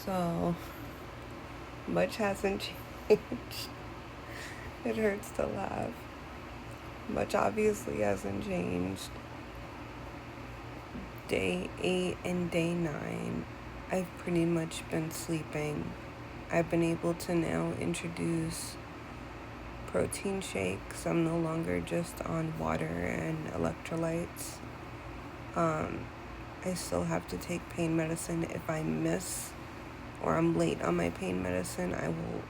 So, much hasn't changed. It hurts to laugh. Much obviously hasn't changed. Day 8 and day 9, I've pretty much been sleeping. I've been able to now introduce protein shakes. I'm no longer just on water and electrolytes. I still have to take pain medicine. If I miss or I'm late on my pain medicine, I will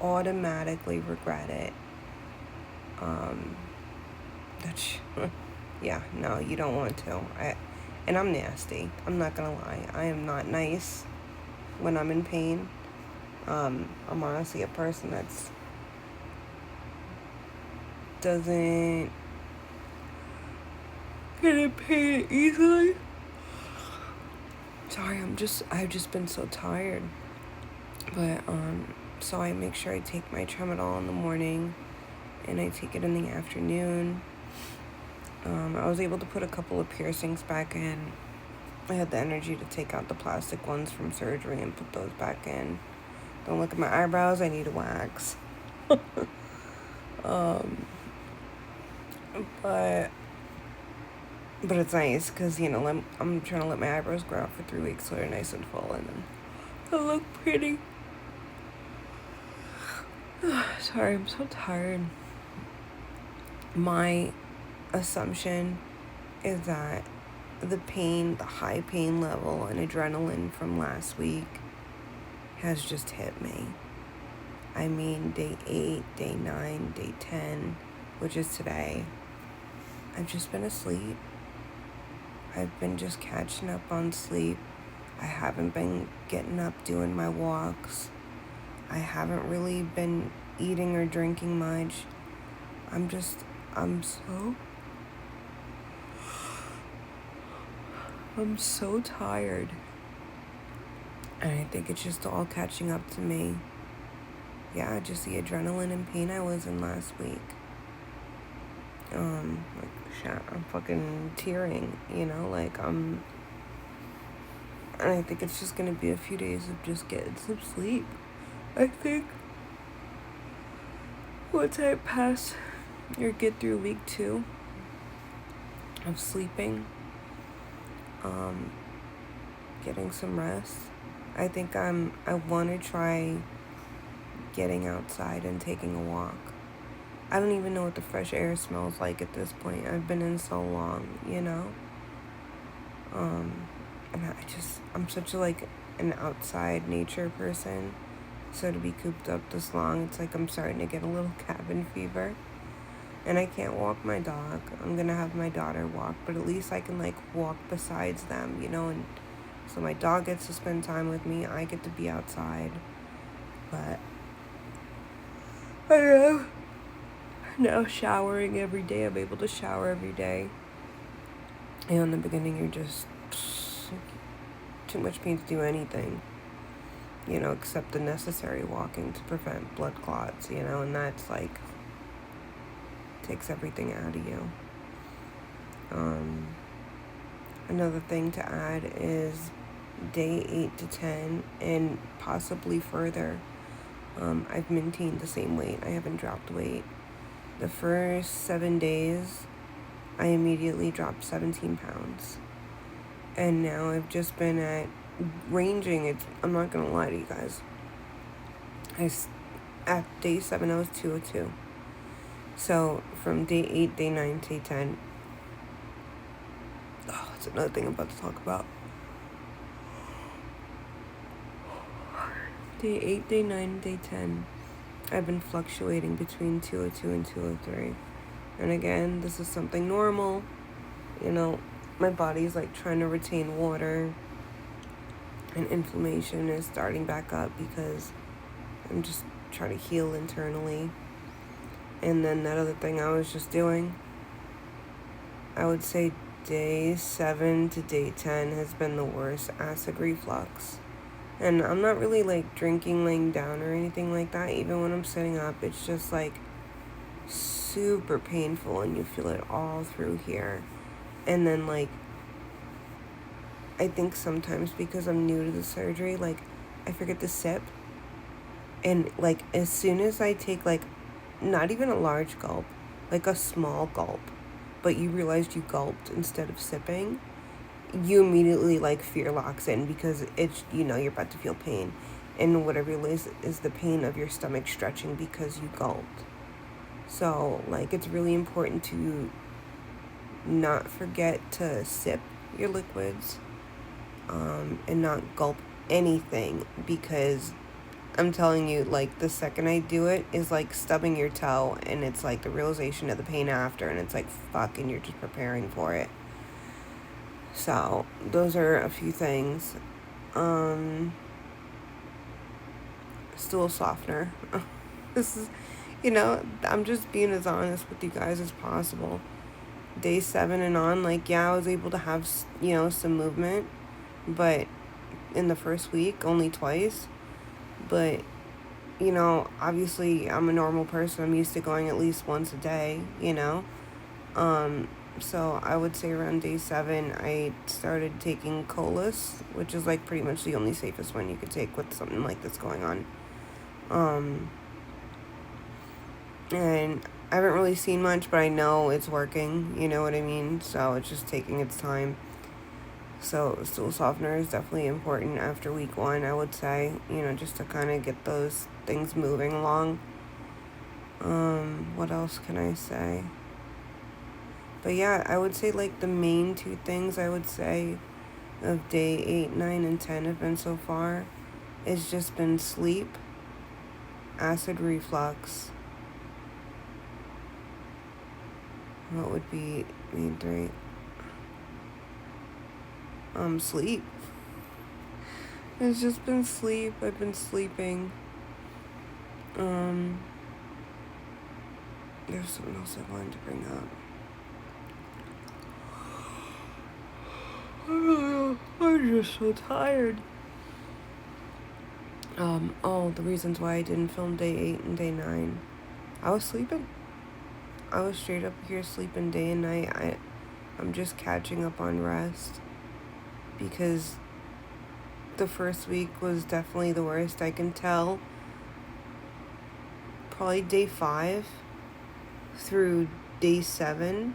automatically regret it. That's yeah, no, you don't want to. And I'm nasty. I'm not gonna lie. I am not nice when I'm in pain. I'm honestly a person that's doesn't get in pain easily. Sorry, I've just been so tired. But so I make sure I take my tramadol in the morning and I take it in the afternoon. I was able to put a couple of piercings back in. I had the energy to take out the plastic ones from surgery and put those back in. Don't look at my eyebrows, I need a wax. But it's nice because, I'm trying to let my eyebrows grow out for 3 weeks so they're nice and full and then they'll look pretty. Sorry, I'm so tired. My assumption is that the high pain level and adrenaline from last week has just hit me. I mean, day 8, day 9, day 10, which is today, I've just been asleep. I've been just catching up on sleep. I haven't been getting up doing my walks. I haven't really been eating or drinking much. I'm so tired. And I think it's just all catching up to me. Yeah, just the adrenaline and pain I was in last week. I'm fucking tearing, and I think it's just gonna be a few days of just getting some sleep. I think once I pass or get through week 2 of sleeping, getting some rest, I think I want to try getting outside and taking a walk. I don't even know what the fresh air smells like at this point. I've been in so long, and I'm such an outside nature person. So to be cooped up this long, it's like I'm starting to get a little cabin fever. And I can't walk my dog. I'm going to have my daughter walk, but at least I can walk besides them, and so my dog gets to spend time with me. I get to be outside. But I am now showering every day. I'm able to shower every day. And in the beginning, you're just too much pain to do anything, except the necessary walking to prevent blood clots, and that's takes everything out of you. Another thing to add is day 8 to 10 and possibly further. I've maintained the same weight. I haven't dropped weight. The first 7 days, I immediately dropped 17 pounds. And now I've just been ranging. I'm not going to lie to you guys. At day 7, I was 202. So from day 8, day 9, day 10. Oh, that's another thing I'm about to talk about. Day 8, day 9, day 10. I've been fluctuating between 202 and 203. And again, this is something normal. My body's trying to retain water. And inflammation is starting back up because I'm just trying to heal internally. And then that other thing I was just doing, I would say day 7 to day 10 has been the worst acid reflux. And I'm not really drinking laying down or anything like that. Even when I'm sitting up, it's just super painful and you feel it all through here. And then I think sometimes because I'm new to the surgery, I forget to sip. And, like, as soon as I take, like, not even a large gulp, like a small gulp, but you realized you gulped instead of sipping, you immediately, like, fear locks in because it's, you're about to feel pain. And whatever it is the pain of your stomach stretching because you gulped. So, like, it's really important to not forget to sip your liquids, and not gulp anything, because I'm telling you, like, the second I do it is like stubbing your toe, and it's like the realization of the pain after, and it's like, fuck, and you're just preparing for it. So, those are a few things. Stool softener. This is, I'm just being as honest with you guys as possible. Day 7 and on, like, yeah, I was able to have, some movement, but in the first week, only twice. But, obviously, I'm a normal person. I'm used to going at least once a day, So I would say around day 7, I started taking Colas, which is, like, pretty much the only safest one you could take with something like this going on. And I haven't really seen much, but I know it's working, you know what I mean? So it's just taking its time. So stool softener is definitely important after week 1, I would say, just to kind of get those things moving along. What else can I say? But yeah, I would say, like, the main 2 things I would say of day 8, 9, and 10 have been so far. It's just been sleep, acid reflux. What would be main 3? Sleep. It's just been sleep. I've been sleeping. There's something else I wanted to bring up. I'm just so tired. The reasons why I didn't film day 8 and day 9. I was sleeping. I was straight up here sleeping day and night. I'm just catching up on rest, because the first week was definitely the worst. I can tell probably day 5 through day 7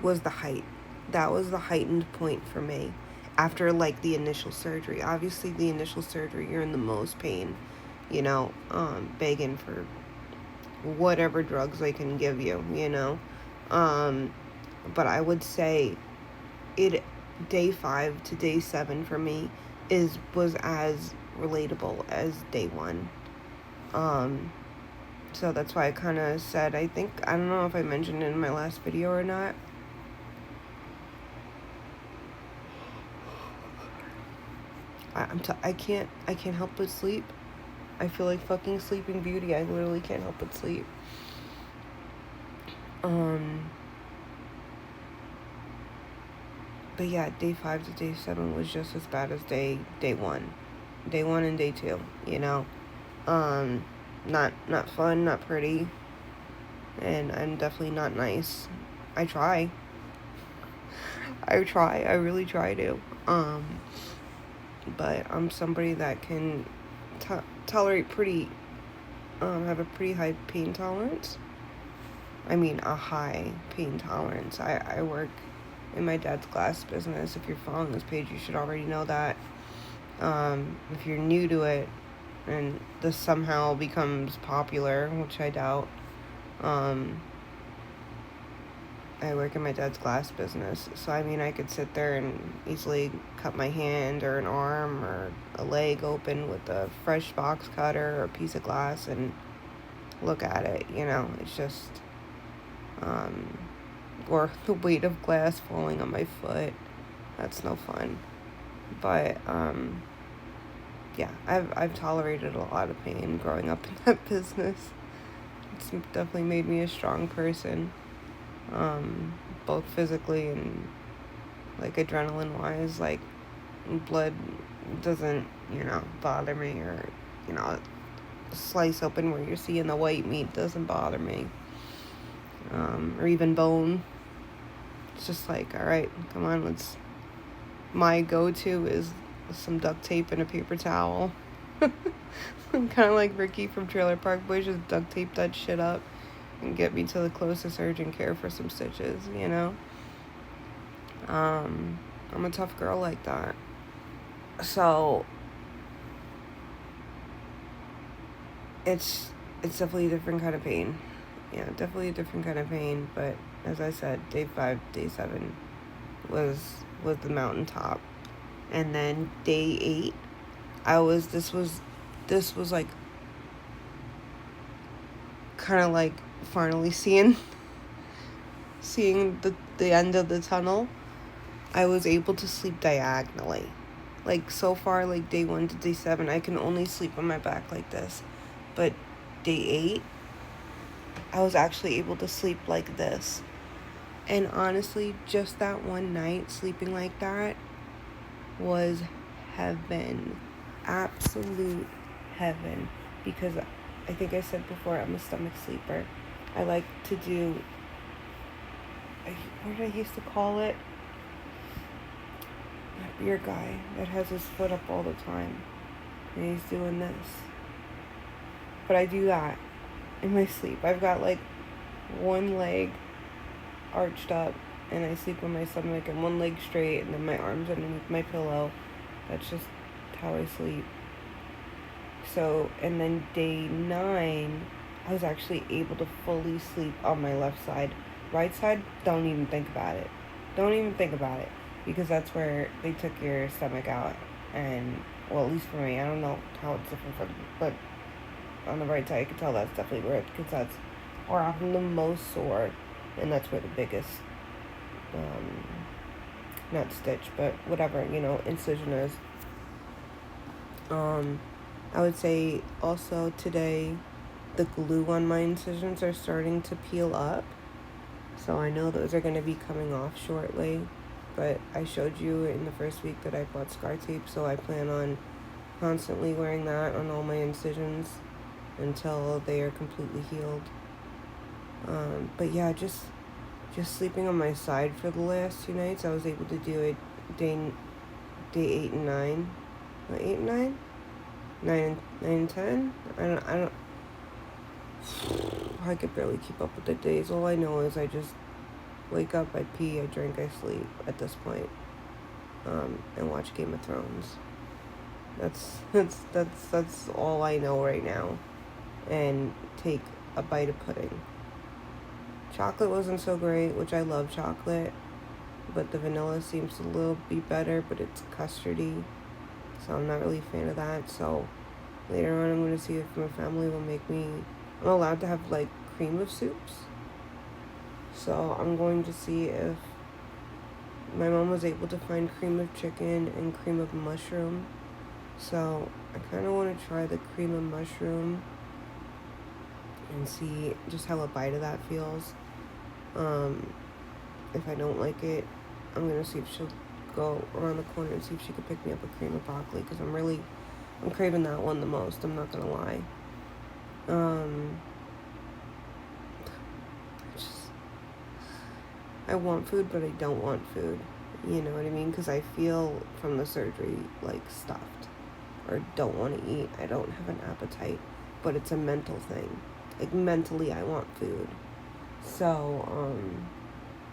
was the height. That was the heightened point for me after, like, the initial surgery. Obviously, the initial surgery, you're in the most pain, begging for whatever drugs they can give you, but I would say day 5 to day 7 for me was as relatable as day 1. So that's why I kind of said, I don't know if I mentioned it in my last video or not. I can't help but sleep. I feel like fucking Sleeping Beauty. I literally can't help but sleep. But yeah, day 5 to day 7 was just as bad as day 1. Day 1 and day 2, Not fun, not pretty. And I'm definitely not nice. I try. I really try to. But I'm somebody that can tolerate have a pretty high pain tolerance. I mean, a high pain tolerance. I work in my dad's glass business. If you're following this page, you should already know that. If you're new to it and this somehow becomes popular, which I doubt, I work in my dad's glass business. So, I mean, I could sit there and easily cut my hand or an arm or a leg open with a fresh box cutter or a piece of glass and look at it, It's just, or the weight of glass falling on my foot. That's no fun. But, yeah, I've tolerated a lot of pain growing up in that business. It's definitely made me a strong person. Both physically and, like, adrenaline wise, like, blood doesn't, bother me, or, slice open where you're seeing the white meat doesn't bother me, or even bone. It's just like, all right, come on, my go-to is some duct tape and a paper towel. I'm kind of like Ricky from Trailer Park Boys, just duct tape that shit up and get me to the closest urgent care for some stitches, you know? I'm a tough girl like that. So it's definitely a different kind of pain. Yeah, definitely a different kind of pain. But as I said, day 5, day 7 was the mountaintop, and then day 8, this was like kind of like finally seeing the end of the tunnel. I was able to sleep diagonally. Like, so far, like, day 1 to day 7, I can only sleep on my back like this. But day 8, I was actually able to sleep like this. And honestly, just that one night sleeping like that was heaven. Absolute heaven. Because I think I said before, I'm a stomach sleeper. I like to do, what did I used to call it? That beer guy that has his foot up all the time. And he's doing this. But I do that in my sleep. I've got like one leg arched up and I sleep on my stomach, and one leg straight, and then my arms underneath my pillow. That's just how I sleep. So, and then day 9, I was actually able to fully sleep on my left side. Right side, don't even think about it. Don't even think about it. Because that's where they took your stomach out. And, well, at least for me, I don't know how it's different for them, but on the right side, you can tell that's definitely where, because that's where I'm the most sore, and that's where the biggest, not stitch, but whatever, incision is. I would say also today, the glue on my incisions are starting to peel up, so I know those are going to be coming off shortly. But I showed you in the first week that I bought scar tape, so I plan on constantly wearing that on all my incisions until they are completely healed. But yeah, just sleeping on my side for the last 2 nights. I was able to do it day 8 and 9. 8 and 9? 9 and 10? I could barely keep up with the days. All I know is I just wake up, I pee, I drink, I sleep at this point. And watch Game of Thrones. That's all I know right now. And take a bite of pudding. Chocolate wasn't so great, which I love chocolate, but the vanilla seems a little bit better, but it's custardy, so I'm not really a fan of that. So later on, I'm going to see if my family will make me, I'm allowed to have like cream of soups, so I'm going to see if my mom was able to find cream of chicken and cream of mushroom. So I kind of want to try the cream of mushroom and see just how a bite of that feels. If I don't like it, I'm going to see if she'll go around the corner and see if she could pick me up a cream of broccoli, because I'm craving that one the most, I'm not going to lie. I want food, but I don't want food. You know what I mean? Because I feel from the surgery like stuffed, or don't want to eat. I don't have an appetite, but it's a mental thing. Like, mentally, I want food. So,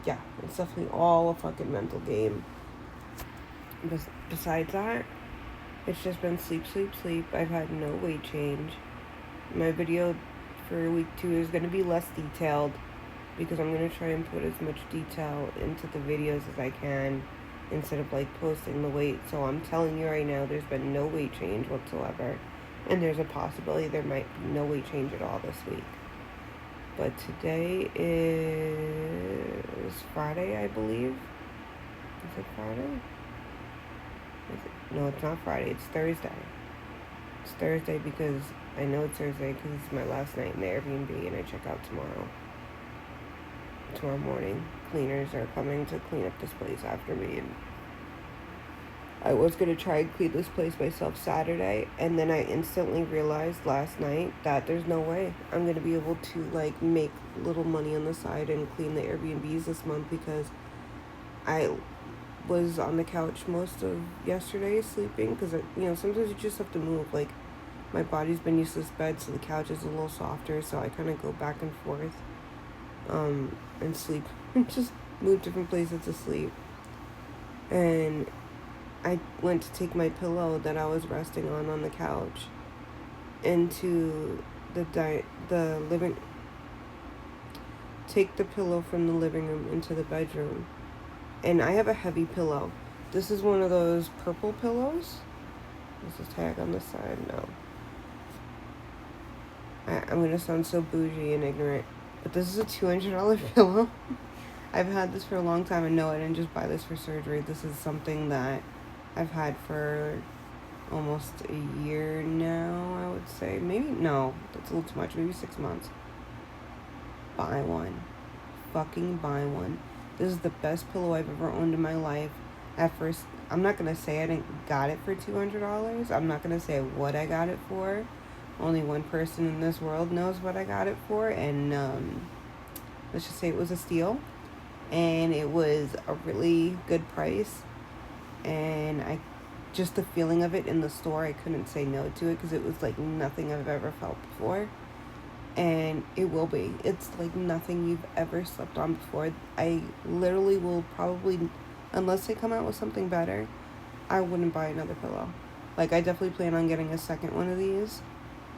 yeah, it's definitely all a fucking mental game. Besides that, it's just been sleep, sleep, sleep. I've had no weight change. My video for week 2 is going to be less detailed, because I'm going to try and put as much detail into the videos as I can, instead of like posting the weight. So I'm telling you right now, there's been no weight change whatsoever, and there's a possibility there might be no weight change at all this week. But today is Friday, I believe. Is it Friday? No, it's not Friday. It's Thursday. It's Thursday because I know it's Thursday because it's my last night in the Airbnb, and I check out tomorrow. Tomorrow morning. Cleaners are coming to clean up this place after me, and I was going to try and clean this place myself Saturday, and then I instantly realized last night that there's no way I'm going to be able to like make little money on the side and clean the Airbnbs this month, because was on the couch most of yesterday sleeping because, sometimes you just have to move. Like, my body's been used to this bed, so the couch is a little softer, so I kind of go back and forth and sleep. Just move different places to sleep. And I went to take my pillow that I was resting on the couch into the living, take the pillow from the living room into the bedroom. And I have a heavy pillow. This is one of those purple pillows. This is tag on the side. No. I'm going to sound so bougie and ignorant, but this is a $200 pillow. I've had this for a long time, and no, I didn't just buy this for surgery. This is something that I've had for almost a year now, I would say. Maybe, no, that's a little too much. Maybe 6 months. Buy one. Fucking buy one. This is the best pillow I've ever owned in my life. At first, I'm not going to say I didn't got it for $200. I'm not going to say what I got it for. Only one person in this world knows what I got it for. And let's just say it was a steal. And it was a really good price. And just the feeling of it in the store, I couldn't say no to it because it was like nothing I've ever felt before. And it will be. It's like nothing you've ever slept on before. I literally will probably, unless they come out with something better, I wouldn't buy another pillow. Like, I definitely plan on getting a second one of these.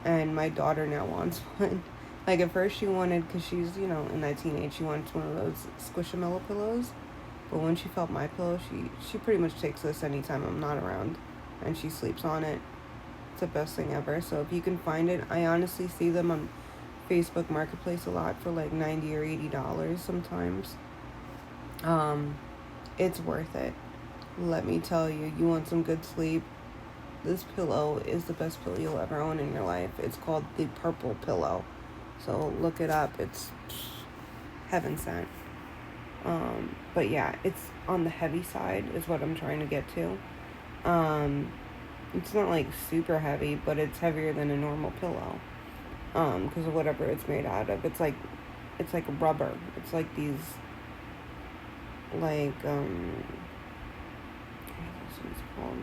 And my daughter now wants one. Like, at first she wanted, because she's, in that teenage, she wanted one of those Squishamallow pillows. But when she felt my pillow, she pretty much takes this anytime I'm not around. And she sleeps on it. It's the best thing ever. So if you can find it, I honestly see them on Facebook Marketplace a lot for like $90 or $80 sometimes. It's worth it. Let me tell you, you want some good sleep? This pillow is the best pillow you'll ever own in your life. It's called the Purple Pillow. So look it up. It's heaven sent. But yeah, it's on the heavy side is what I'm trying to get to. It's not like super heavy, but it's heavier than a normal pillow. Because of whatever it's made out of. It's like rubber. It's like these, like, what is this called?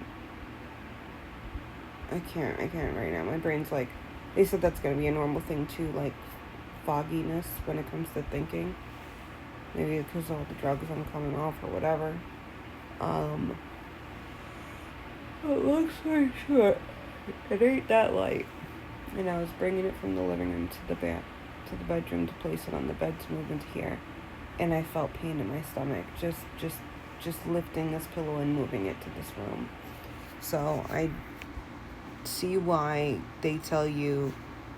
I can't right now. My brain's like, they said that's gonna be a normal thing too, like fogginess when it comes to thinking. Maybe because of all the drugs I'm coming off or whatever. Long story short, it ain't that light. And I was bringing it from the living room to the bedroom to place it on the bed to move into here. And I felt pain in my stomach, just lifting this pillow and moving it to this room. So I see why they tell you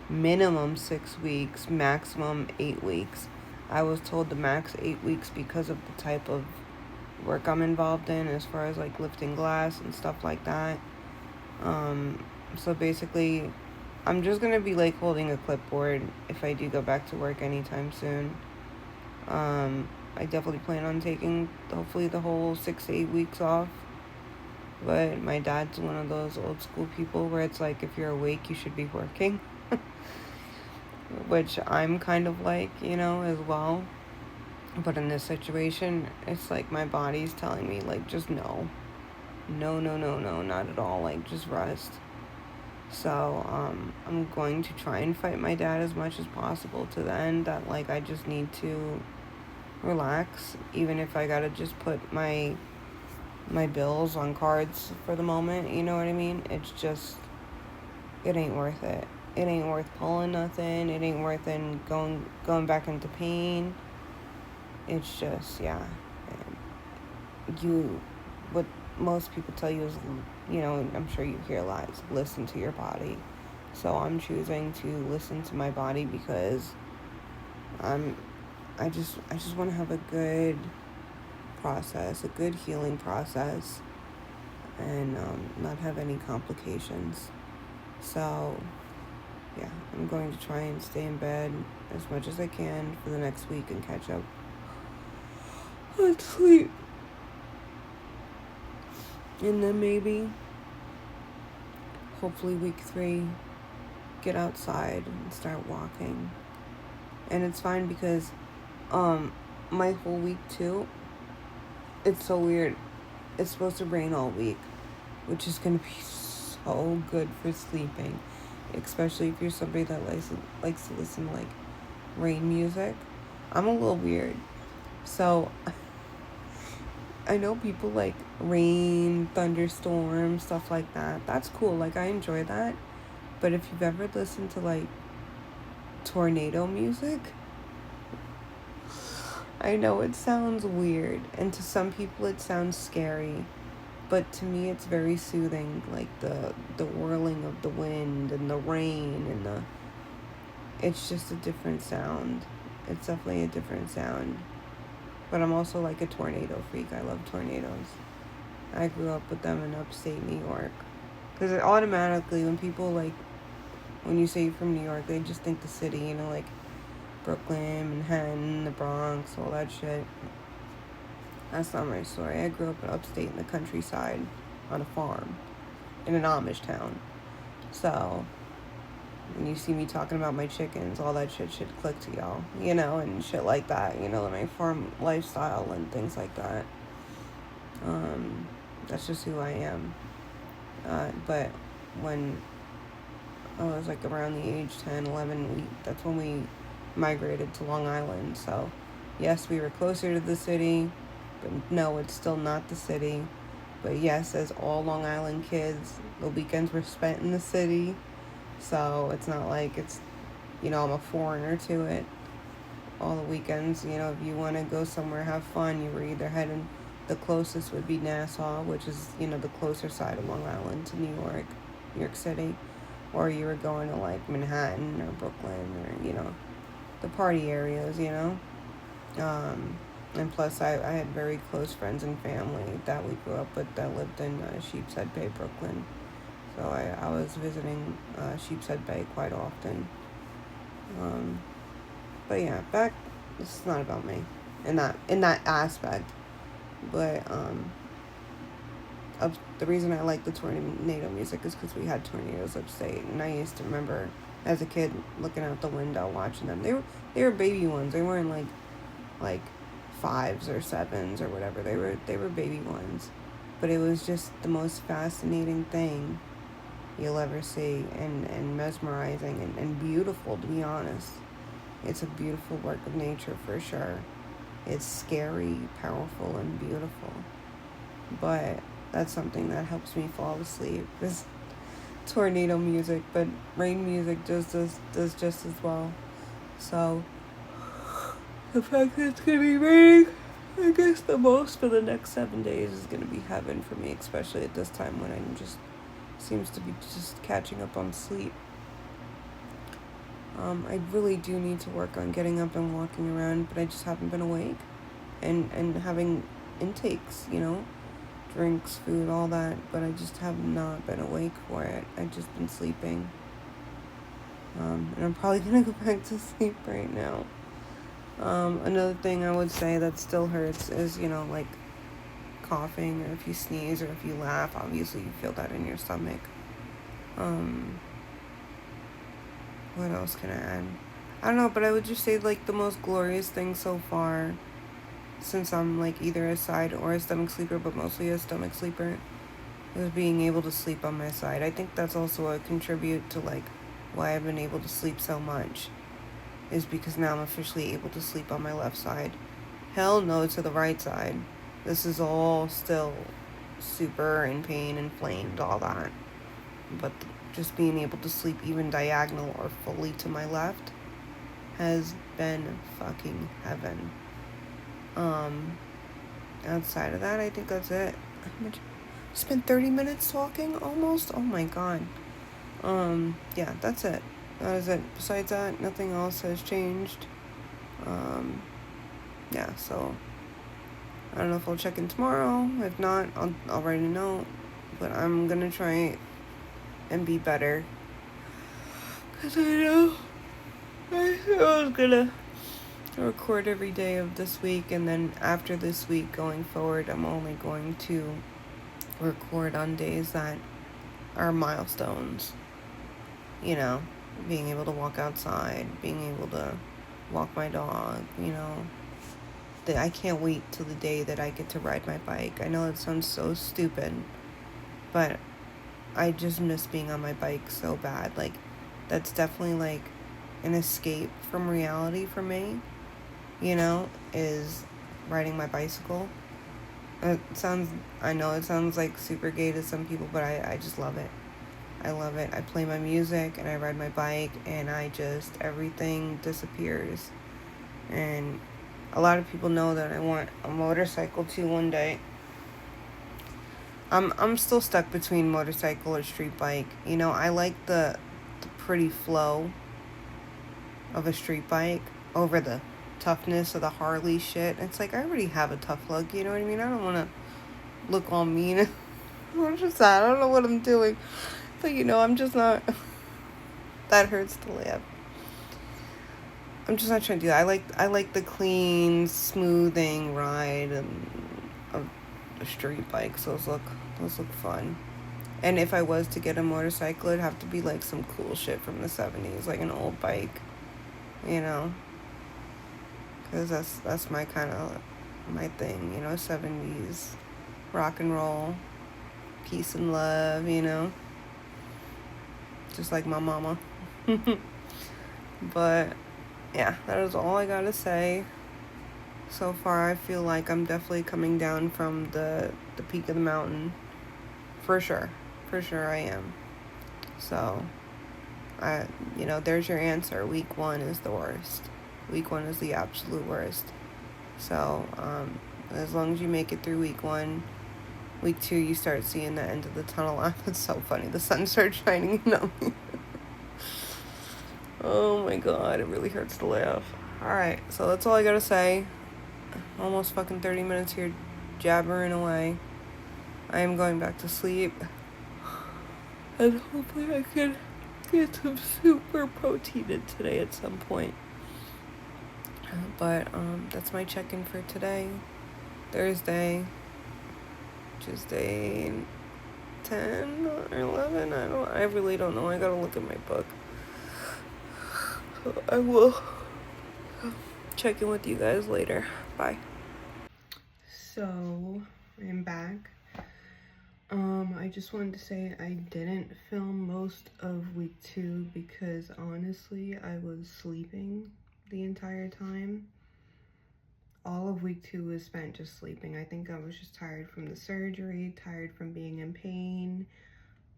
minimum 6 weeks, maximum 8 weeks. I was told the max 8 weeks because of the type of work I'm involved in as far as like lifting glass and stuff like that. So basically, I'm just going to be like holding a clipboard if I do go back to work anytime soon. I definitely plan on taking hopefully the whole 6 to 8 weeks off. But my dad's one of those old school people where it's like, if you're awake, you should be working. Which I'm kind of like, as well. But in this situation, it's like my body's telling me, like, just no. No, not at all. Like, just rest. So, I'm going to try and fight my dad as much as possible to the end that, like, I just need to relax. Even if I gotta just put my bills on cards for the moment, you know what I mean? It's just, it ain't worth it. It ain't worth pulling nothing. It ain't worth going back into pain. It's just, yeah. What most people tell you is, I'm sure you hear a lot, is listen to your body. So I'm choosing to listen to my body because I just want to have a good process, a good healing process, and not have any complications. So, yeah, I'm going to try and stay in bed as much as I can for the next week and catch up on sleep. And then maybe, hopefully week 3, get outside and start walking. And it's fine because my whole week 2, it's so weird. it's supposed to rain all week, which is going to be so good for sleeping, especially if you're somebody that likes to listen to like rain music. I'm a little weird. So I know people like rain, thunderstorms, stuff like that. That's cool. Like I enjoy that. But if you've ever listened to like tornado music, I know it sounds weird, and to some people it sounds scary, but to me it's very soothing, like the whirling of the wind and the rain and the it's just a different sound. It's definitely a different sound. But I'm also like a tornado freak. I love tornadoes. I grew up with them in upstate New York. Because it automatically, when people like, when you say you're from New York, they just think the city, you know, like Brooklyn, Manhattan, the Bronx, all that shit. That's not my story. I grew up in upstate in the countryside on a farm in an Amish town. So when you see me talking about my chickens, all that shit should click to y'all, you know, and shit like that, you know, my farm lifestyle and things like that. That's just who I am. But when I was like around the age 10, 11, that's when we migrated to Long Island. So yes, we were closer to the city, but no, it's still not the city. But yes, as all Long Island kids, the weekends were spent in the city. So it's not like it's, you know, I'm a foreigner to it. All the weekends, you know, if you want to go somewhere, have fun, you were either heading, the closest would be Nassau, which is, you know, the closer side of Long Island to New York City. Or you were going to like Manhattan or Brooklyn or, you know, the party areas, you know. And plus I had very close friends and family that we grew up with that lived in Sheepshead Bay, Brooklyn. So I was visiting Sheepshead Bay quite often. But yeah, this is not about me in that aspect. But the reason I like the tornado music is because we had tornadoes upstate, and I used to remember as a kid looking out the window watching them. They were baby ones. They weren't like 5s or 7s or whatever. They were baby ones, but it was just the most fascinating thing you'll ever see, and mesmerizing and beautiful, to be honest. It's a beautiful work of nature for sure. It's scary, powerful, and beautiful. But that's something that helps me fall asleep, is tornado music, but rain music does just as well. So the fact that it's gonna be raining, I guess the most for the next 7 days is gonna be heaven for me, especially at this time when I'm just seems to be just catching up on sleep. I really do need to work on getting up and walking around, but I just haven't been awake and having intakes, you know, drinks, food, all that, but I just have not been awake for it. I've just been sleeping. And I'm probably gonna go back to sleep right now. Another thing I would say that still hurts is, you know, like coughing, or if you sneeze, or if you laugh, obviously you feel that in your stomach. What else can I add? I don't know, but I would just say like the most glorious thing so far, since I'm like either a side or a stomach sleeper, but mostly a stomach sleeper, is being able to sleep on my side. I think that's also a contribute to like why I've been able to sleep so much, is because now I'm officially able to sleep on my left side. Hell no to the right side. This is all still super in pain, inflamed, all that. But just being able to sleep even diagonal or fully to my left has been fucking heaven. Outside of that, I think that's it. Spent 30 minutes talking almost? Oh my god. Yeah, that's it. That is it. Besides that, nothing else has changed. Yeah, so I don't know if I'll check in tomorrow. If not, I'll write a note. But I'm gonna try and be better. Because I know I was gonna record every day of this week, and then after this week going forward, I'm only going to record on days that are milestones. You know, being able to walk outside, being able to walk my dog, you know, I can't wait till the day that I get to ride my bike. I know it sounds so stupid, but I just miss being on my bike so bad. Like, that's definitely like an escape from reality for me, is riding my bicycle. I know it sounds like super gay to some people, but I just love it. I love it. I play my music and I ride my bike, and everything disappears. And a lot of people know that I want a motorcycle too one day. I'm still stuck between motorcycle or street bike. I like the pretty flow of a street bike over the toughness of the Harley shit. It's like, I already have a tough look, you know what I mean? I don't want to look all mean. I'm just sad. I don't know what I'm doing. But I'm just not. That hurts to laugh. I'm just not trying to do that. I like the clean, smoothing ride of the street bikes. Those look fun. And if I was to get a motorcycle, it'd have to be like some cool shit from the 70s, like an old bike, because that's my kind of my thing, 70s rock and roll, peace and love, just like my mama. But yeah, that is all I gotta say. So far, I feel like I'm definitely coming down from the peak of the mountain. For sure I am. So, there's your answer. Week 1 is the worst. Week 1 is the absolute worst. So, as long as you make it through week 1, week 2, you start seeing the end of the tunnel. It's so funny. The sun starts shining on me. Oh my god, it really hurts to laugh. Alright, so that's all I gotta say. Almost fucking 30 minutes here jabbering away. I am going back to sleep. And hopefully I can get some super protein in today at some point. But that's my check-in for today. Thursday. Which is day 10 or 11. I really don't know. I gotta look at my book. So I will check in with you guys later. Bye. So, I am back. I just wanted to say I didn't film most of week 2 because honestly, I was sleeping the entire time. All of week 2 was spent just sleeping. I think I was just tired from the surgery, tired from being in pain.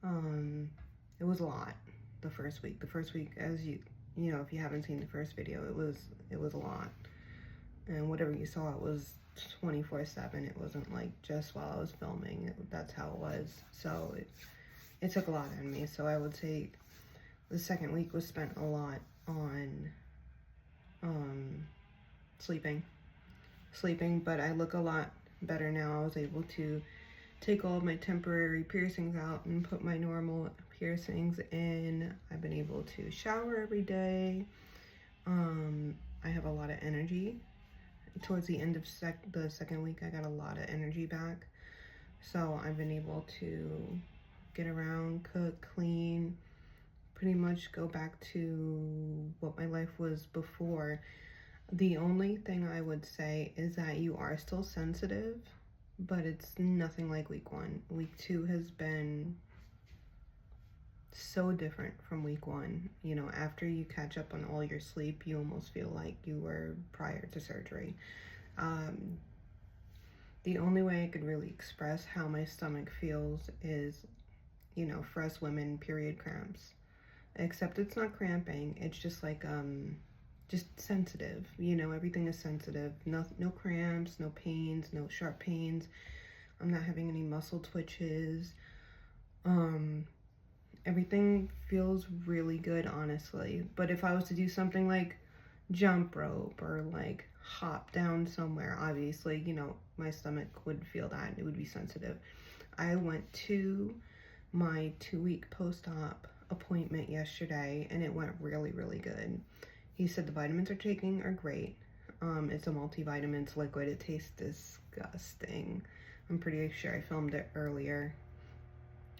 It was a lot the first week. The first week, as if you haven't seen the first video, it was a lot. And whatever you saw, it was 24/7. It wasn't like just while I was filming. That's how it was. So it took a lot out of me. So I would say the second week was spent a lot on sleeping, but I look a lot better now. I was able to take all of my temporary piercings out and put my normal piercings in. I've been able to shower every day. I have a lot of energy. Towards the end of the second week, I got a lot of energy back. So I've been able to get around, cook, clean, pretty much go back to what my life was before. The only thing I would say is that you are still sensitive, but it's nothing like week 1. Week 2 has been so different from week 1. After you catch up on all your sleep, you almost feel like you were prior to surgery. The only way I could really express how my stomach feels is, for us women, period cramps. Except it's not cramping, it's just like, just sensitive. Everything is sensitive. No cramps, no pains, no sharp pains. I'm not having any muscle twitches. Everything feels really good, honestly. But if I was to do something like jump rope or like hop down somewhere, obviously, my stomach would feel that. It would be sensitive. I went to my 2-week post-op appointment yesterday and it went really, really good. He said the vitamins are taking are great. It's a multivitamin, it's liquid. It tastes disgusting. I'm pretty sure I filmed it earlier.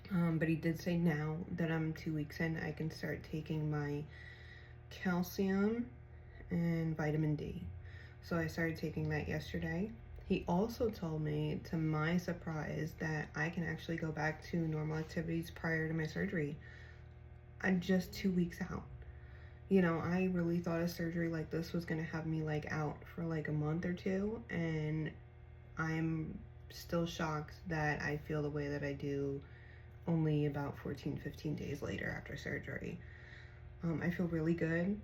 But he did say now that I'm 2 weeks in, I can start taking my calcium and vitamin D. So I started taking that yesterday. He also told me, to my surprise, that I can actually go back to normal activities prior to my surgery. I'm just 2 weeks out. You know, I really thought a surgery like this was gonna have me like out for like a month or two, and I'm still shocked that I feel the way that I do only about 14, 15 days later after surgery. I feel really good.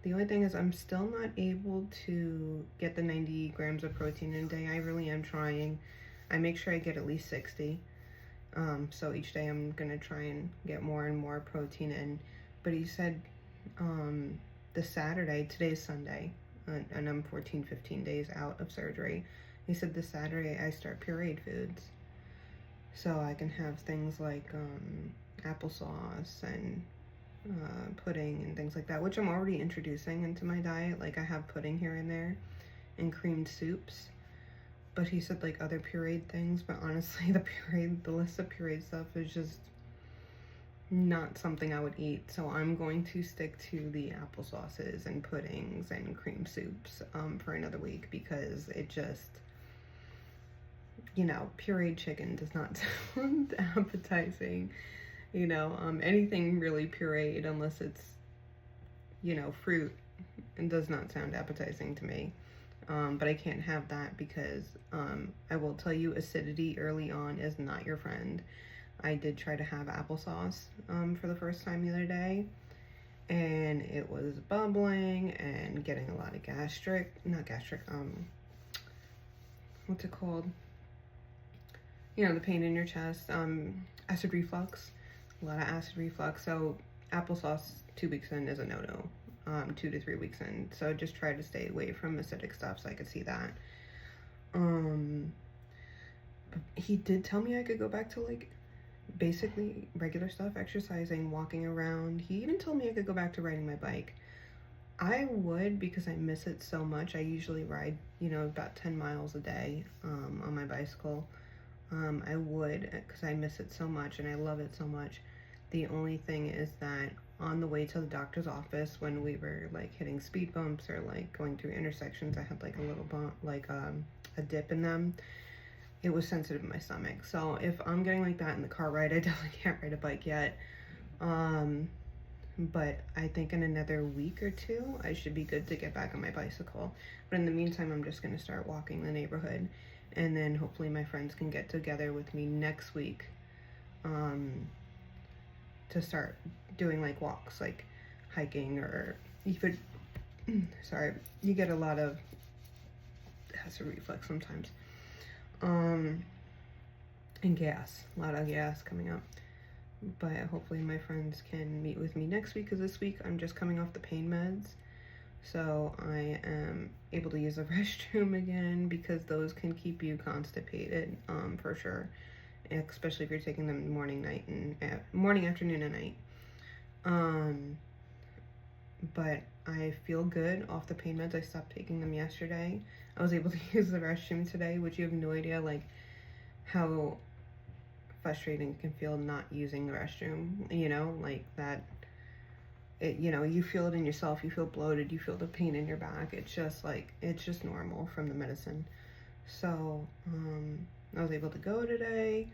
The only thing is I'm still not able to get the 90 grams of protein in a day. I really am trying. I make sure I get at least 60. So each day I'm gonna try and get more and more protein in. But he said the Saturday, today's Sunday, and I'm 14, 15 days out of surgery. He said this Saturday I start pureed foods. So I can have things like applesauce and pudding and things like that, which I'm already introducing into my diet. Like I have pudding here and there and creamed soups. But he said like other pureed things, but honestly the list of pureed stuff is just not something I would eat. So I'm going to stick to the applesauces and puddings and cream soups for another week, because it just, you know, pureed chicken does not sound appetizing. You know, anything really pureed, unless it's, you know, fruit, and does not sound appetizing to me. But I can't have that because I will tell you, acidity early on is not your friend. I did try to have applesauce for the first time the other day, and it was bubbling and getting a lot of what's it called? You know, the pain in your chest, acid reflux, a lot of acid reflux. So applesauce 2 weeks in is a no-no, 2 to 3 weeks in. So just try to stay away from acidic stuff, so I could see that. He did tell me I could go back to like basically regular stuff, exercising, walking around. He even told me I could go back to riding my bike. I would, because I miss it so much. I usually ride, you know, about 10 miles a day on my bicycle. I would, because I miss it so much and I love it so much. The only thing is that on the way to the doctor's office, when we were like hitting speed bumps or like going through intersections, I had like a little bump, like a dip in them. It was sensitive in my stomach. So if I'm getting like that in the car ride, I definitely can't ride a bike yet. But I think in another week or two, I should be good to get back on my bicycle. But in the meantime, I'm just gonna start walking the neighborhood, and then hopefully my friends can get together with me next week to start doing like walks, like hiking, or even, sorry, you get a lot of acid reflux sometimes. And gas, a lot of gas coming up. But hopefully my friends can meet with me next week, because this week I'm just coming off the pain meds. So I am able to use the restroom again, because those can keep you constipated, for sure. Especially if you're taking them morning, night, and morning, afternoon, and night. But I feel good off the pain meds. I stopped taking them yesterday. I was able to use the restroom today, which you have no idea like how frustrating it can feel not using the restroom, you know, like that. It, you know, you feel it in yourself, you feel bloated, you feel the pain in your back. It's just like, it's just normal from the medicine. So I was able to go today.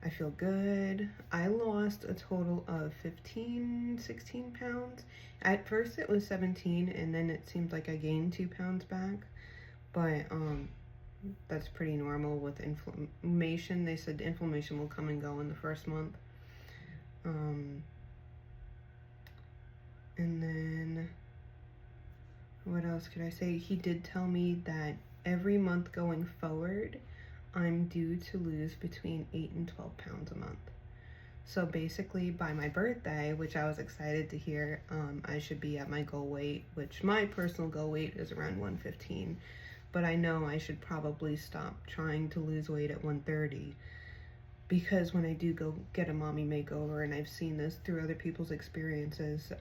I feel good. I lost a total of 16 pounds. At first it was 17, and then it seemed like I gained 2 pounds back. But that's pretty normal with inflammation. They said inflammation will come and go in the first month. And then what else could I say? He did tell me that every month going forward, I'm due to lose between 8 and 12 pounds a month. So basically by my birthday, which I was excited to hear, I should be at my goal weight, which my personal goal weight is around 115. But I know I should probably stop trying to lose weight at 130, because when I do go get a mommy makeover, and I've seen this through other people's experiences,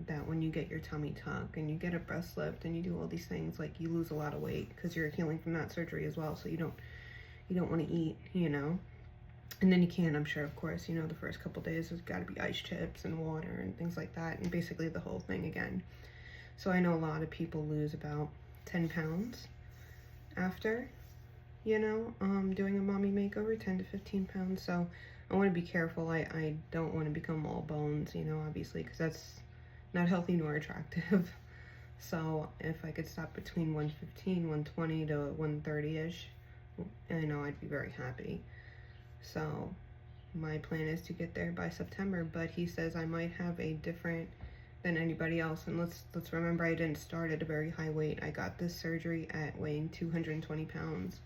that when you get your tummy tuck and you get a breast lift and you do all these things, like you lose a lot of weight because you're healing from that surgery as well. So you don't want to eat, you know. And then you can, I'm sure, of course, you know, the first couple days there's got to be ice chips and water and things like that, and basically the whole thing again. So I know a lot of people lose about 10 pounds after, you know, doing a mommy makeover, 10 to 15 pounds. So I want to be careful. I don't want to become all bones, you know, obviously, because that's not healthy nor attractive. So if I could stop between 115, 120 to 130-ish, I know I'd be very happy. So my plan is to get there by September, but he says I might have a different than anybody else. And let's remember, I didn't start at a very high weight. I got this surgery at weighing 220 pounds.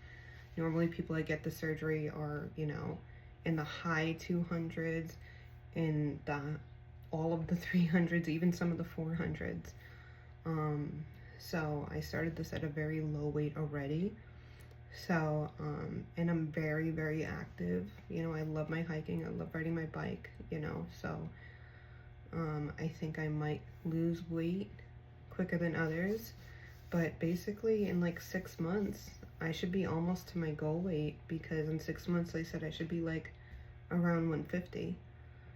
Normally people that get the surgery are, you know, in the high 200s, in the all of the 300s, even some of the 400s. So I started this at a very low weight already. So, and I'm very, very active. You know, I love my hiking. I love riding my bike, you know, so, I think I might lose weight quicker than others, but basically in like 6 months, I should be almost to my goal weight, because in 6 months, they said I should be like around 150.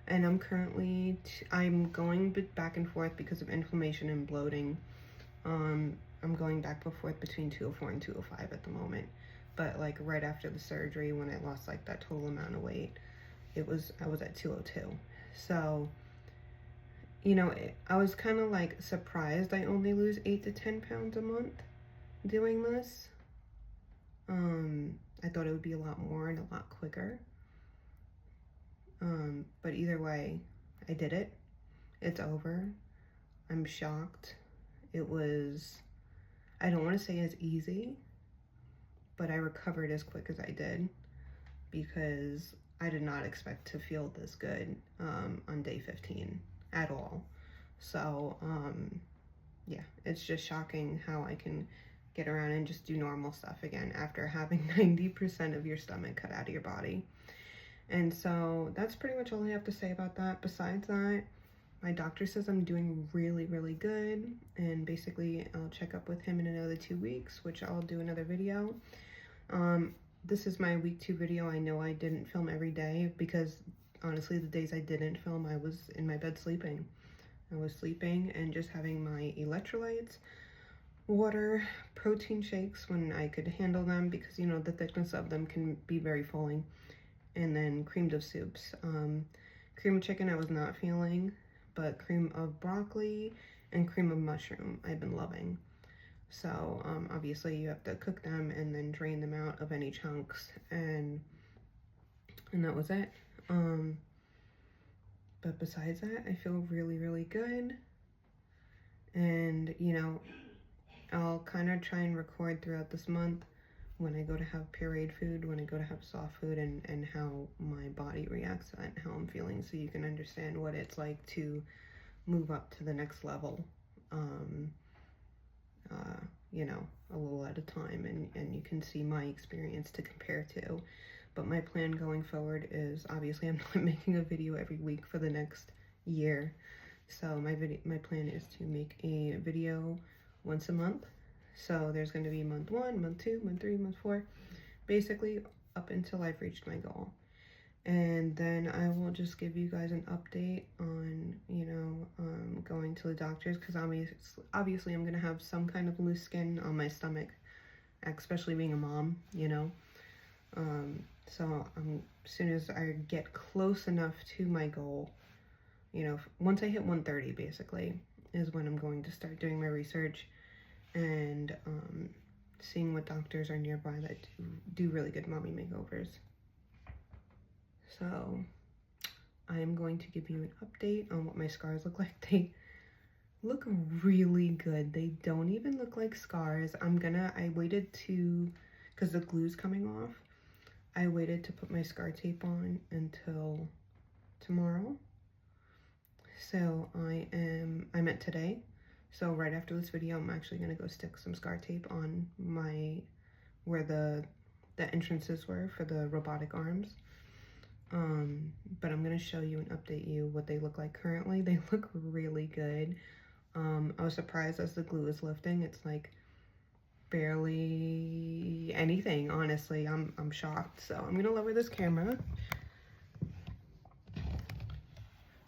And I'm currently, I'm going back and forth because of inflammation and bloating. I'm going back and forth between 204 and 205 at the moment. But like right after the surgery, when I lost like that total amount of weight, I was at 202. So, you know, I was kind of like surprised I only lose 8 to 10 pounds a month doing this. I thought it would be a lot more and a lot quicker. But either way, I did it. It's over. I'm shocked. It was, I don't want to say as easy, but I recovered as quick as I did, because I did not expect to feel this good on day 15 at all. So yeah, it's just shocking how I can get around and just do normal stuff again after having 90% of your stomach cut out of your body. And so that's pretty much all I have to say about that. Besides that, my doctor says I'm doing really, really good, and basically I'll check up with him in another 2 weeks, which I'll do another video. This is my week 2 video. I know I didn't film every day, because honestly, the days I didn't film, I was in my bed sleeping. I was sleeping and just having my electrolytes, water, protein shakes when I could handle them, because, you know, the thickness of them can be very filling, and then creams of soups. Cream of chicken I was not feeling, but cream of broccoli and cream of mushroom I've been loving. So obviously you have to cook them and then drain them out of any chunks, and that was it. But besides that, I feel really, really good. And, you know, I'll kind of try and record throughout this month when I go to have pureed food, when I go to have soft food, and how my body reacts to that and how I'm feeling, so you can understand what it's like to move up to the next level, you know, a little at a time, and you can see my experience to compare to. But my plan going forward is, obviously I'm not making a video every week for the next year. So my plan is to make a video once a month. So there's going to be month 1, month 2, month 3, month 4, basically up until I've reached my goal. And then I will just give you guys an update on, you know, going to the doctors, because obviously I'm going to have some kind of loose skin on my stomach, especially being a mom, you know. So as soon as I get close enough to my goal, you know, once I hit 130 basically is when I'm going to start doing my research and seeing what doctors are nearby that do really good mommy makeovers. So I am going to give you an update on what my scars look like. They look really good. They don't even look like scars. I waited because the glue's coming off, I waited to put my scar tape on until tomorrow. So I'm at today. So right after this video, I'm actually gonna go stick some scar tape on where the entrances were for the robotic arms. But I'm gonna show you and update you what they look like currently. They look really good. I was surprised as the glue is lifting. It's like barely anything, honestly. I'm shocked. So I'm gonna lower this camera.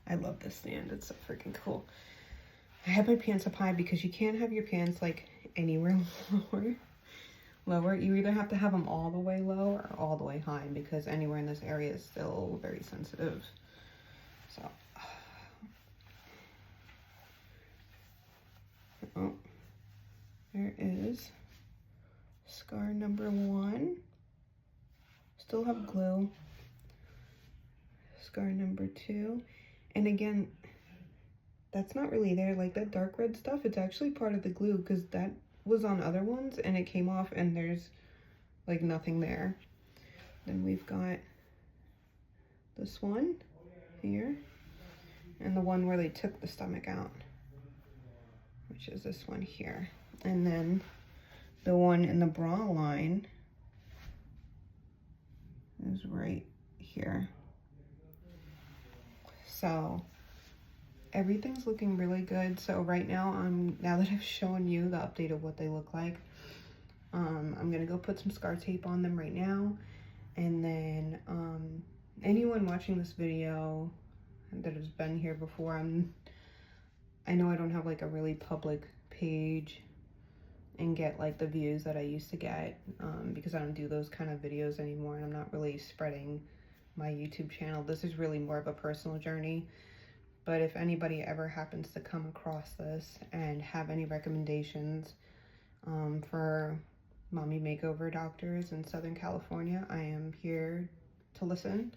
I love this stand, it's so freaking cool. I have my pants up high because you can't have your pants like anywhere lower. You either have to have them all the way low or all the way high, because anywhere in this area is still very sensitive. So, oh, there is scar number 1. Still have glue. Scar number 2. And again, that's not really there. Like that dark red stuff, it's actually part of the glue, because that was on other ones and it came off and there's like nothing there. Then we've got this one here, and the one where they took the stomach out, which is this one here. And then the one in the bra line is right here. So everything's looking really good. So right now, now that I've shown you the update of what they look like, I'm gonna go put some scar tape on them right now. And then anyone watching this video that has been here before, I know I don't have like a really public page and get like the views that I used to get, because I don't do those kind of videos anymore, and I'm not really spreading my YouTube channel. This is really more of a personal journey. But if anybody ever happens to come across this and have any recommendations for mommy makeover doctors in Southern California, I am here to listen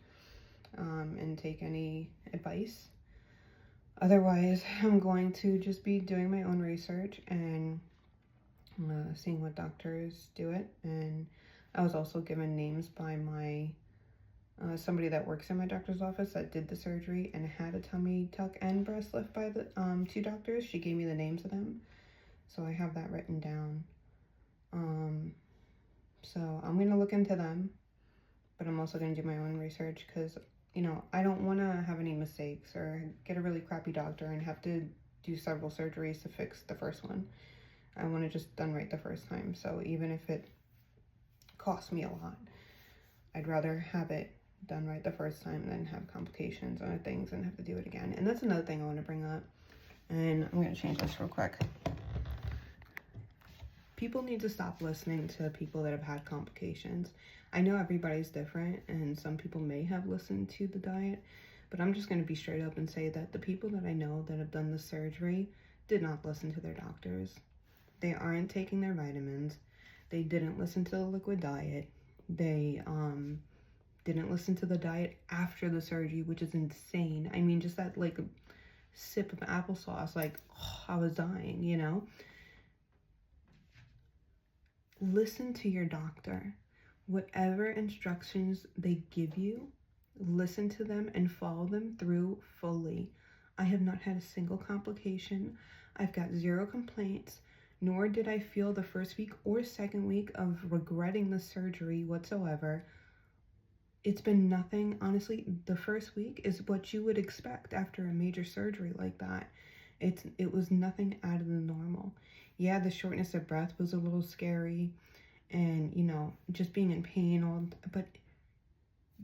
and take any advice. Otherwise, I'm going to just be doing my own research and seeing what doctors do it. And I was also given names by my somebody that works in my doctor's office that did the surgery and had a tummy tuck and breast lift by the 2 doctors. She gave me the names of them, so I have that written down. So I'm gonna look into them, but I'm also gonna do my own research, because you know, I don't want to have any mistakes or get a really crappy doctor and have to do several surgeries to fix the first one. I want it just done right the first time. So even if it costs me a lot, I'd rather have it done right the first time than have complications on things and have to do it again. And that's another thing I want to bring up. And I'm going to change this real quick. People need to stop listening to people that have had complications. I know everybody's different, and some people may have listened to the diet, but I'm just going to be straight up and say that the people that I know that have done the surgery did not listen to their doctors. They aren't taking their vitamins. They didn't listen to the liquid diet. They didn't listen to the diet after the surgery, which is insane. I mean, just that like a sip of applesauce, like, oh, I was dying, you know? Listen to your doctor. Whatever instructions they give you, listen to them and follow them through fully. I have not had a single complication. I've got 0 complaints, nor did I feel the first week or second week of regretting the surgery whatsoever. It's been nothing. Honestly, the first week is what you would expect after a major surgery like that. It was nothing out of the normal. Yeah, the shortness of breath was a little scary, and you know, just being in pain, but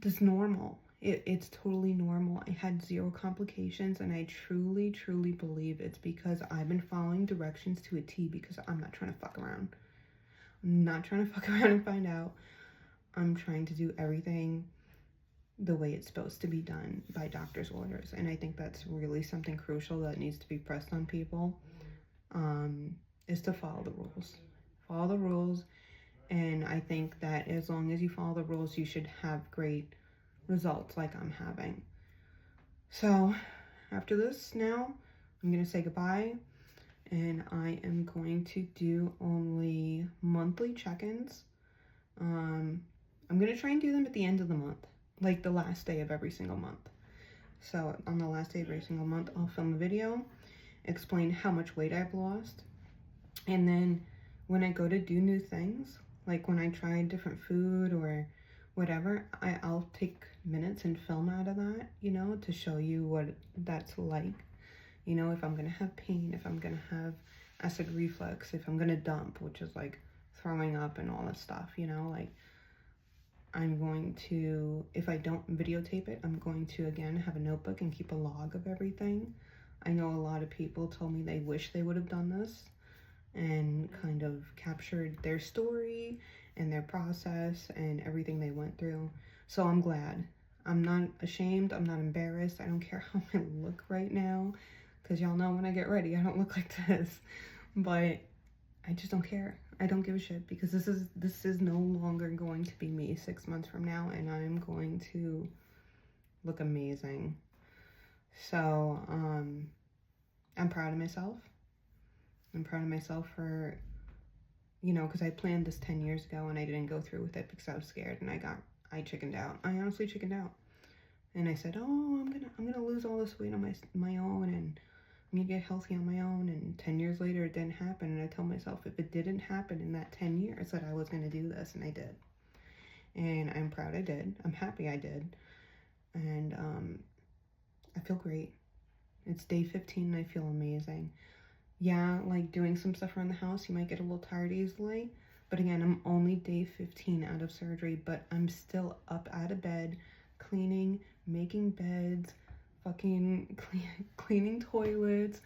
it's normal. It's totally normal. I had 0 complications, and I truly, truly believe it's because I've been following directions to a T, because I'm not trying to fuck around. I'm not trying to fuck around and find out. I'm trying to do everything the way it's supposed to be done by doctor's orders. And I think that's really something crucial that needs to be pressed on people, is to follow the rules. Follow the rules. And I think that as long as you follow the rules, you should have great results like I'm having. So after this now, I'm going to say goodbye. And I am going to do only monthly check-ins. I'm going to try and do them at the end of the month, like the last day of every single month. So on the last day of every single month, I'll film a video, explain how much weight I've lost. And then when I go to do new things, like when I try different food or whatever, I'll take minutes and film out of that, you know, to show you what that's like. You know, if I'm going to have pain, if I'm going to have acid reflux, if I'm going to dump, which is like throwing up and all that stuff, you know, like I'm going to, if I don't videotape it, I'm going to, again, have a notebook and keep a log of everything. I know a lot of people told me they wish they would have done this and kind of captured their story and their process and everything they went through. So I'm glad. I'm not ashamed. I'm not embarrassed. I don't care how I look right now, because y'all know when I get ready, I don't look like this. But I just don't care. I don't give a shit, because this is no longer going to be me 6 months from now, and I'm going to look amazing. So I'm proud of myself. I'm proud of myself for, you know, because I planned this 10 years ago and I didn't go through with it because I was scared, and I chickened out. I honestly chickened out. And I said, oh, I'm gonna lose all this weight on my own, and I'm gonna get healthy on my own. And 10 years later, it didn't happen. And I told myself, if it didn't happen in that 10 years, that I was gonna do this, and I did. And I'm proud I did. I'm happy I did. And I feel great. It's day 15 and I feel amazing. Yeah, like doing some stuff around the house, you might get a little tired easily. But again, I'm only day 15 out of surgery, but I'm still up out of bed, cleaning, making beds, fucking cleaning toilets,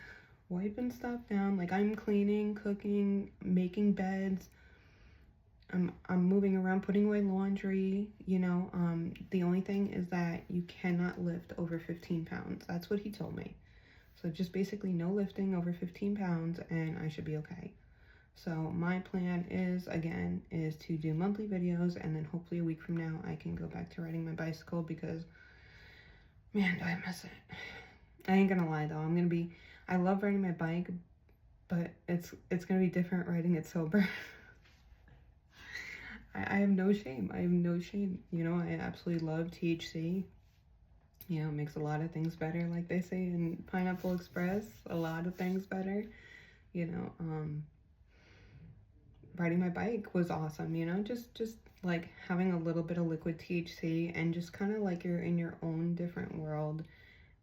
wiping stuff down. Like, I'm cleaning, cooking, making beds. I'm moving around, putting away laundry, you know. The only thing is that you cannot lift over 15 pounds. That's what he told me. So just basically no lifting over 15 pounds and I should be okay. So my plan is, again, is to do monthly videos, and then hopefully a week from now I can go back to riding my bicycle, because, man, do I miss it. I ain't gonna lie though, I love riding my bike, but it's gonna be different riding it sober. I have no shame. I have no shame. You know, I absolutely love THC. You know, it makes a lot of things better, like they say in Pineapple Express, a lot of things better. You know, riding my bike was awesome, you know, just like having a little bit of liquid THC and just kind of like you're in your own different world.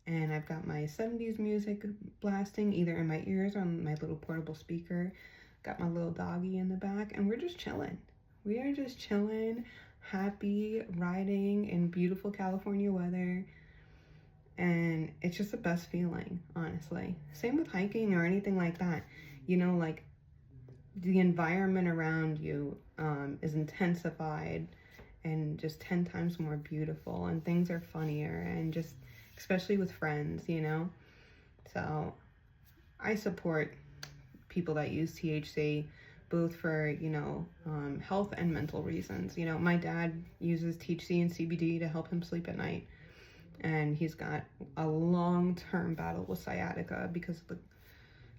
And I've got my 70s music blasting either in my ears or on my little portable speaker. Got my little doggy in the back, and we're just chilling. We are just chilling, happy, riding in beautiful California weather. And it's just the best feeling, honestly. Same with hiking or anything like that. You know, like, the environment around you is intensified and just 10 times more beautiful, and things are funnier, and just especially with friends, you know. So I support people that use THC, both for, you know, health and mental reasons. You know, my dad uses THC and CBD to help him sleep at night, and he's got a long-term battle with sciatica because of the,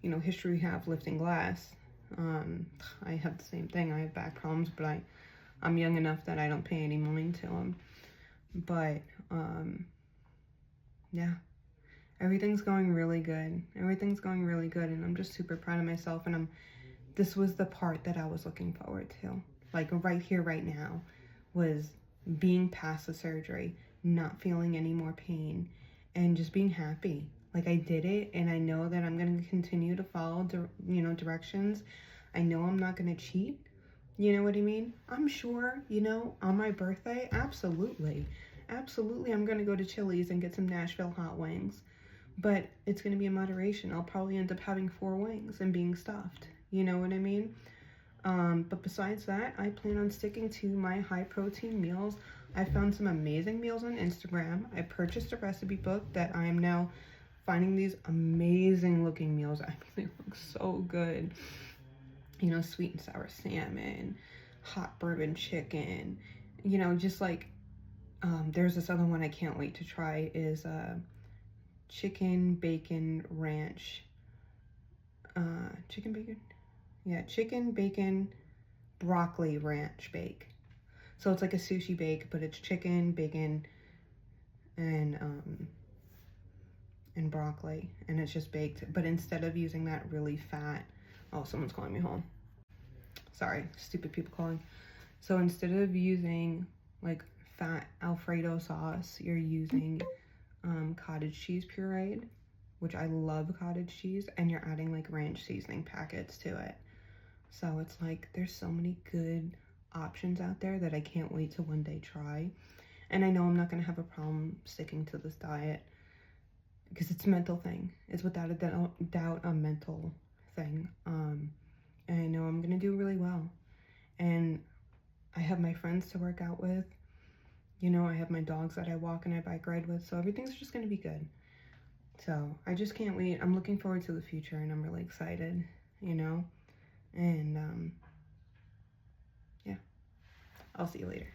you know, history we have lifting glass. I have the same thing. I have back problems, but I'm young enough that I don't pay any mind to them. But yeah, everything's going really good. Everything's going really good, and I'm just super proud of myself. And this was the part that I was looking forward to. Like, right here, right now, was being past the surgery, not feeling any more pain, and just being happy. Like, I did it, and I know that I'm going to continue to follow, you know, directions. I know I'm not going to cheat. You know what I mean? I'm sure, you know, on my birthday, absolutely. Absolutely, I'm going to go to Chili's and get some Nashville hot wings. But it's going to be in moderation. I'll probably end up having 4 wings and being stuffed. You know what I mean? But besides that, I plan on sticking to my high protein meals. I found some amazing meals on Instagram. I purchased a recipe book that I am now finding these amazing looking meals. I mean, they look so good. You know, sweet and sour salmon, hot bourbon chicken, you know, just like, there's this other one I can't wait to try, is chicken bacon ranch. Chicken bacon broccoli ranch bake. So it's like a sushi bake, but it's chicken, bacon, and broccoli, and it's just baked. But instead of using that really fat, oh, someone's calling me home. Sorry, stupid people calling. So instead of using like fat Alfredo sauce, you're using cottage cheese pureed, which I love cottage cheese, and you're adding like ranch seasoning packets to it. So it's like, there's so many good options out there that I can't wait to one day try. And I know I'm not gonna have a problem sticking to this diet. because it's a mental thing. It's without a doubt a mental thing. And I know I'm gonna do really well. And I have my friends to work out with. You know, I have my dogs that I walk and I bike ride with, so everything's just gonna be good. So I just can't wait. I'm looking forward to the future, and I'm really excited, you know? And yeah, I'll see you later.